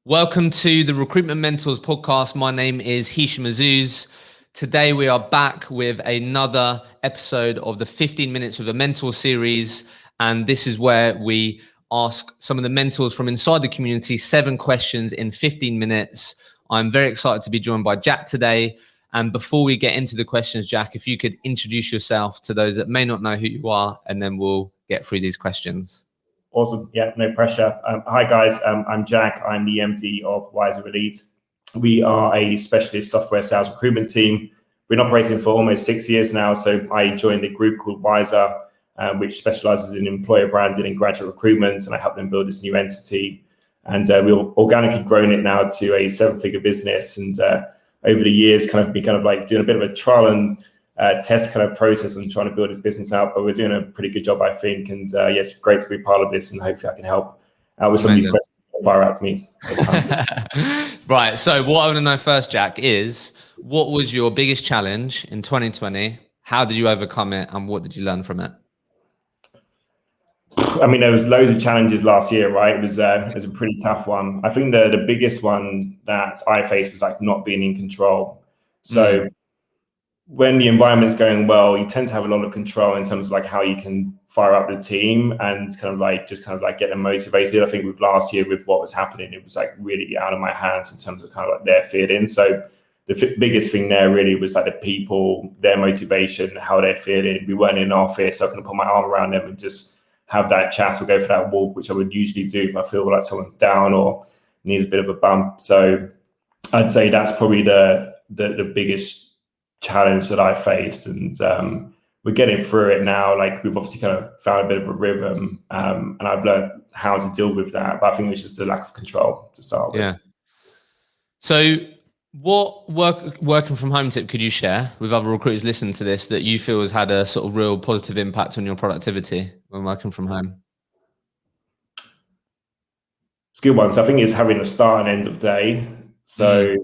Welcome to the Recruitment Mentors podcast. My name is Hisham Azuz. Today we are back with another episode of the 15 Minutes with a Mentor series. And this is where we ask some of the mentors from inside the community 7 questions in 15 minutes. I'm very excited to be joined by Jack today. And before we get into the questions, Jack, if you could introduce yourself to those that may not know who you are, and then we'll get through these questions. Awesome. Yeah, no pressure. Hi, guys. I'm Jack. I'm the MD of Wiser Elite. We are a specialist software sales recruitment team. We've been operating for almost 6 years now. So I joined a group called Wiser, which specializes in employer branding and graduate recruitment. And I helped them build this new entity. And we've organically grown it now to a 7-figure business. And over the years, been like doing a bit of a trial and test kind of process and trying to build his business out, but we're doing a pretty good job, I think. And yes, great to be part of this, and hopefully I can help out with some of these questions that fire out me. Right. So what I want to know first, Jack, is what was your biggest challenge in 2020? How did you overcome it, and what did you learn from it? I mean, there was loads of challenges last year, right? It was a pretty tough one. I think the biggest one that I faced was like not being in control. So when the environment's going well, you tend to have a lot of control in terms of like how you can fire up the team and get them motivated. I think with last year, with what was happening, it was like really out of my hands in terms of kind of like their feeling. So the biggest thing there really was like the people, their motivation, how they're feeling. We weren't in an office, so I can put my arm around them and just have that chat or go for that walk, which I would usually do if I feel like someone's down or needs a bit of a bump. So I'd say that's probably the biggest challenge that I faced, and we're getting through it now. Like, we've obviously kind of found a bit of a rhythm, and I've learned how to deal with that, but I think it was just the lack of control to start with. Yeah. So what working from home tip could you share with other recruiters listening to this that you feel has had a sort of real positive impact on your productivity when working from home? It's a good one. So I think it's having a start and end of day. So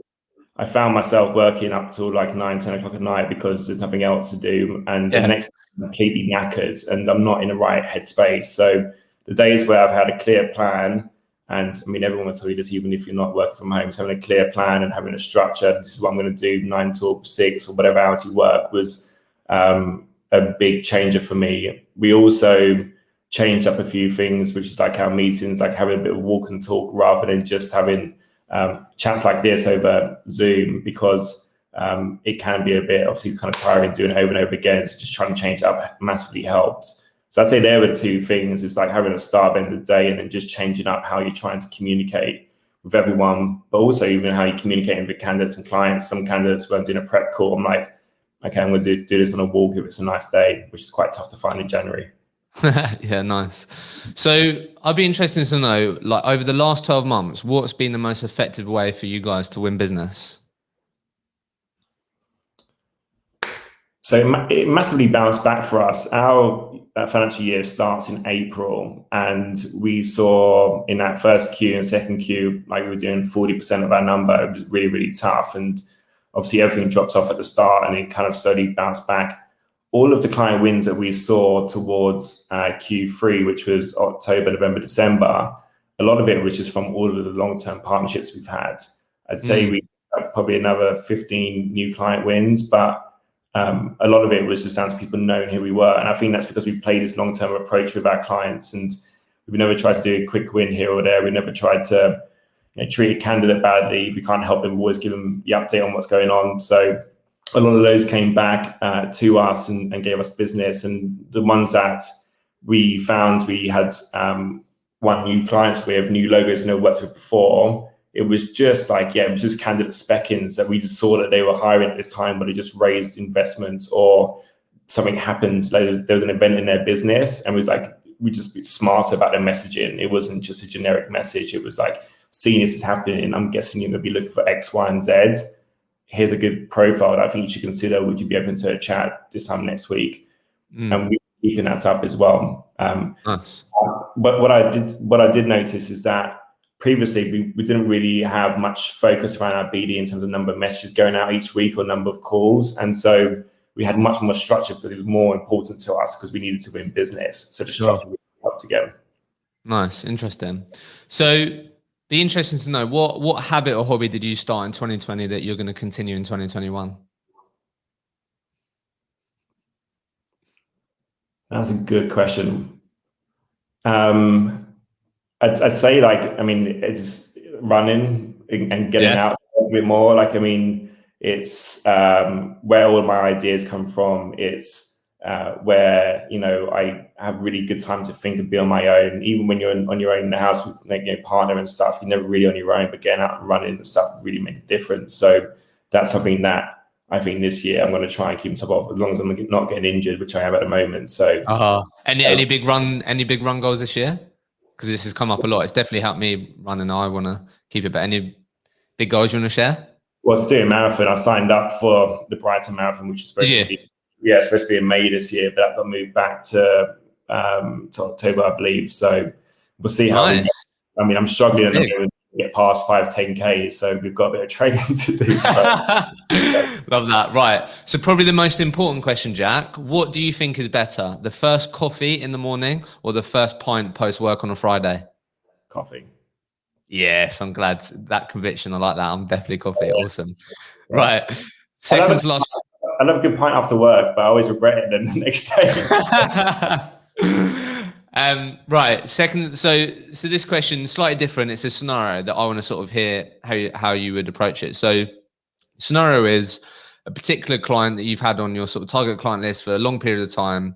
I found myself working up till like 9-10 o'clock at night because there's nothing else to do. And the next day I'm completely knackered and I'm not in the right headspace. So the days where I've had a clear plan, and I mean, everyone will tell you this, even if you're not working from home, so having a clear plan and having a structure, this is what I'm going to do 9 to 6 or whatever hours you work, was a big changer for me. We also changed up a few things, which is like our meetings, like having a bit of walk and talk rather than just having chats like this over Zoom, because it can be a bit obviously kind of tiring doing it over and over again. So just trying to change it up massively helps. So I'd say there were 2 things. It's like having a start end of the day and then just changing up how you're trying to communicate with everyone, but also even how you're communicating with candidates and clients. Some candidates, when I'm doing a prep call, I'm like, okay, I'm going to do this on a walk if it's a nice day, which is quite tough to find in January. Yeah, nice. So I'd be interested to know, like, over the last 12 months, what's been the most effective way for you guys to win business? So it massively bounced back for us. Our financial year starts in April, and we saw in that first Q and second Q, like we were doing 40% of our number. It was really, really tough. And obviously everything dropped off at the start and it kind of slowly bounced back. All of the client wins that we saw towards Q3, which was October, November, December, a lot of it was just from all of the long-term partnerships we've had. I'd say we had probably another 15 new client wins, but a lot of it was just down to people knowing who we were. And I think that's because we played this long-term approach with our clients, and we've never tried to do a quick win here or there. We never tried to treat a candidate badly. If we can't help them, we always give them the update on what's going on. So a lot of those came back to us and gave us business. And the ones that we found we had one new clients with, new logos we never worked with before, it was just like, it was just candidate spec-ins that we just saw that they were hiring at this time, but it just raised investments or something happened. Like there was an event in their business, and it was like, we just be smarter about the messaging. It wasn't just a generic message. It was like, seeing this is happening, I'm guessing you're going to be looking for X, Y, and Z. Here's a good profile that I think you should consider. Would you be open to a chat this time next week? And we're keeping that up as well. Nice. But what I did notice is that previously we didn't really have much focus around our BD in terms of number of messages going out each week or number of calls. And so we had much more structure because it was more important to us because we needed to win business. So the structure really helped together. Nice. Interesting. So Be interesting to know what habit or hobby did you start in 2020 that you're going to continue in 2021? That's a good question. I'd say like, I mean, it's running and getting Yeah. out a bit more. Like, I mean, it's where all of my ideas come from. It's where, you know, I have really good time to think and be on my own. Even when you're on your own in the house with like, you know, partner and stuff, you're never really on your own, but getting out and running and stuff really make a difference. So that's something that I think this year I'm going to try and keep on top of, as long as I'm not getting injured, which I am at the moment. So Any big run goals this year? Because this has come up a lot. It's definitely helped me run, and I want to keep it. But any big goals you want to share? Well, to do a marathon, I signed up for the Brighton Marathon, which is supposed to be supposed to be in May this year, but that got moved back to October, I believe. So we'll see how. Nice. I mean, I'm struggling at the moment to get past 5-10Ks, so we've got a bit of training to do. Love that. Right. So probably the most important question, Jack. What do you think is better, the first coffee in the morning or the first pint post work on a Friday? Coffee. Yes, I'm glad that conviction. I like that. I'm definitely coffee. Awesome. Yeah. Right. Second to last. I love a good pint after work, but I always regret it then the next day. Right. Second. So this question slightly different. It's a scenario that I want to sort of hear how you would approach it. So scenario is a particular client that you've had on your sort of target client list for a long period of time.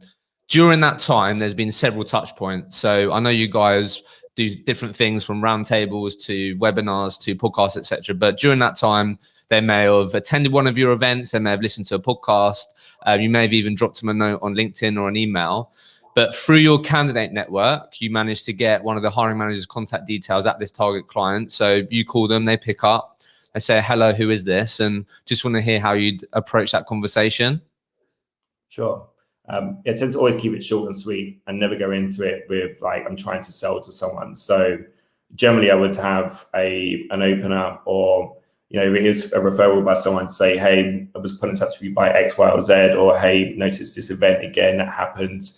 During that time, there's been several touch points. So I know you guys do different things from roundtables to webinars to podcasts, etc. But during that time, they may have attended one of your events. They may have listened to a podcast. You may have even dropped them a note on LinkedIn or an email. But through your candidate network, you managed to get one of the hiring manager's contact details at this target client. So you call them, they pick up, they say, hello, who is this? And just want to hear how you'd approach that conversation. Sure. I tend to always keep it short and sweet and never go into it with like, I'm trying to sell to someone. So generally I would have an opener, or, you know, it is a referral by someone to say, hey, I was put in touch with you by X, Y, or Z, or hey, noticed this event again that happened,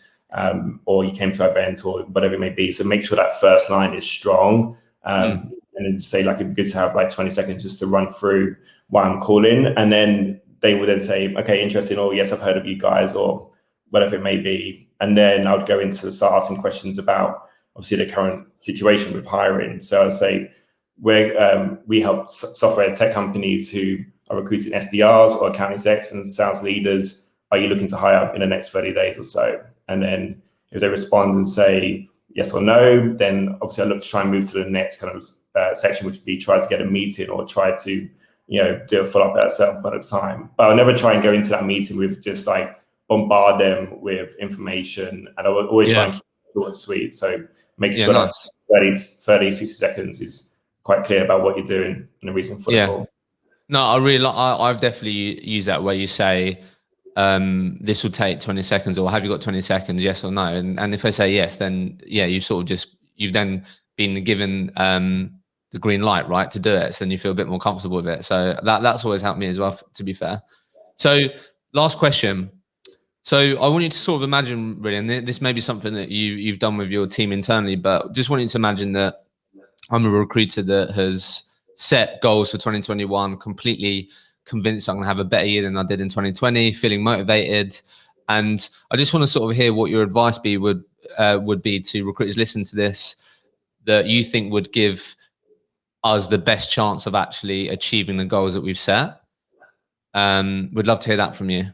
or you came to an event or whatever it may be. So make sure that first line is strong. And then say like, it'd be good to have like 20 seconds just to run through why I'm calling. And then they would then say, okay, interesting, or yes, I've heard of you guys, or whatever it may be. And then I would go into start asking questions about obviously the current situation with hiring. So I'd say we help software and tech companies who are recruiting SDRs or account execs and sales leaders. Are you looking to hire in the next 30 days or so? And then if they respond and say yes or no, then obviously I look to try and move to the next kind of section, which would be try to get a meeting or try to, you know, do a follow-up at a certain point of time. But I'll never try and go into that meeting with just like bombard them with information. And I will always try and keep it short and sweet. So making sure that 30, 60 seconds is quite clear about what you're doing and the reason for the call. No, I've definitely used that where you say, this will take 20 seconds, or have you got 20 seconds, yes or no? And if I say yes, then you've then been given the green light, right, to do it. So then you feel a bit more comfortable with it. So that's always helped me as well, to be fair. So last question. So I want you to sort of imagine, really, and this may be something that you've done with your team internally, but just want you to imagine that I'm a recruiter that has set goals for 2021, completely convinced I'm going to have a better year than I did in 2020, feeling motivated. And I just want to sort of hear what your advice would be to recruiters listening to this that you think would give us the best chance of actually achieving the goals that we've set. We'd love to hear that from you.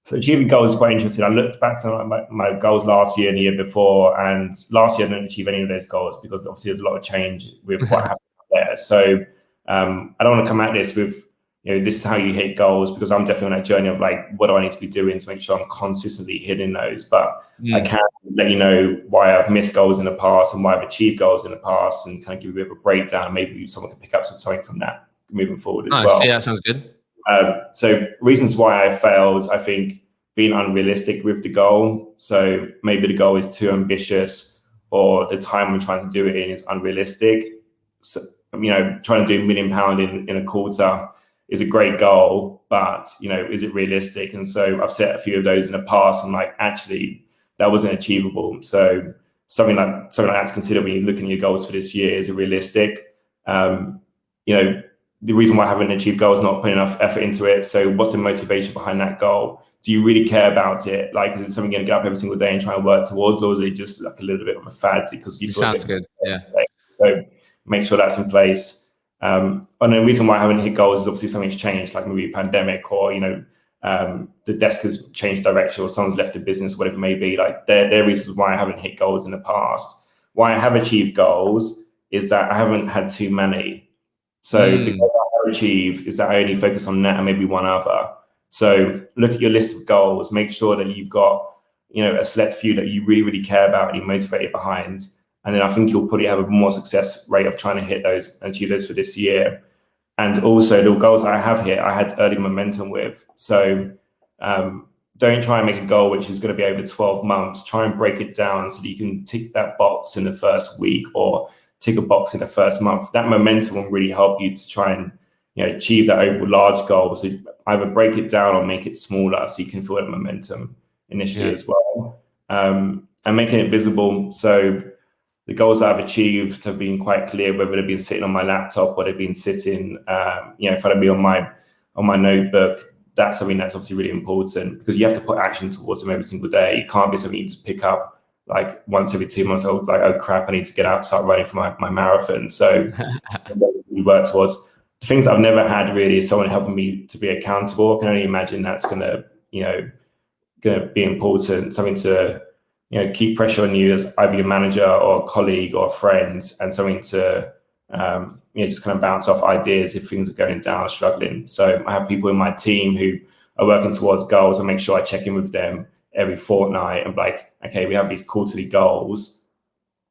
So achieving goals is quite interesting. I looked back to my goals last year and the year before, and last year I didn't achieve any of those goals because obviously there's a lot of change with what happened there. So I don't want to come at this with, you know, this is how you hit goals, because I'm definitely on that journey of like, what do I need to be doing to make sure I'm consistently hitting those? But I can let you know why I've missed goals in the past and why I've achieved goals in the past, and kind of give you a bit of a breakdown. Maybe someone can pick up something from that moving forward as well. Yeah, that sounds good. So reasons why I failed, I think being unrealistic with the goal. So maybe the goal is too ambitious, or the time I'm trying to do it in is unrealistic. So, you know, trying to do £1 million in a quarter is a great goal, but, you know, is it realistic? And so I've set a few of those in the past. I'm like, actually, that wasn't achievable. So something like that to consider when you're looking at your goals for this year. Is it realistic? The reason why I haven't achieved goals is not putting enough effort into it. So what's the motivation behind that goal? Do you really care about it? Like, is it something you're going to get up every single day and try and work towards, or is it just like a little bit of a fad because you feel sounds good? Yeah. So make sure that's in place. And the reason why I haven't hit goals is obviously something's changed, like maybe a pandemic, or the desk has changed direction, or someone's left the business, whatever it may be. Like there are reasons why I haven't hit goals in the past. Why I have achieved goals is that I haven't had too many. So the goal I have achieved is that I only focus on that and maybe one other. So look at your list of goals, make sure that you've got, a select few that you really, really care about and you're motivated behind. And then I think you'll probably have a more success rate of trying to hit those and achieve those for this year. And also the goals I have here, I had early momentum with. So don't try and make a goal which is going to be over 12 months. Try and break it down so that you can tick that box in the first week or tick a box in the first month. That momentum will really help you to try and achieve that overall large goal. So either break it down or make it smaller so you can feel that momentum initially as well. And making it visible. So the goals I've achieved have been quite clear, whether they've been sitting on my laptop or they've been sitting, in front of me on my notebook. That's something that's obviously really important because you have to put action towards them every single day. It can't be something you just pick up like once every 2 months. Like, oh crap, I need to get out, start running for my marathon. So we work towards. The things I've never had really is someone helping me to be accountable. I can only imagine that's gonna be important. Something to keep pressure on you as either your manager or a colleague or a friend, and something to just kind of bounce off ideas if things are going down or struggling. So I have people in my team who are working towards goals. I make sure I check in with them every fortnight and like, okay, we have these quarterly goals.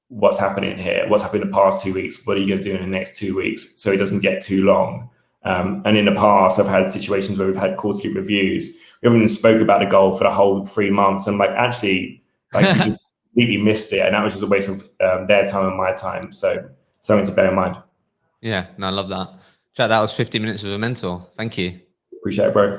What's happening here? What's happened in the past 2 weeks? What are you going to do in the next 2 weeks? So it doesn't get too long. And in the past, I've had situations where we've had quarterly reviews. We haven't even spoke about the goal for the whole 3 months. And like, actually, like you just completely missed it. And that was just a waste of their time and my time. So something to bear in mind. Yeah, no, I love that. Jack, that was 50 minutes with a mentor. Thank you. Appreciate it, bro.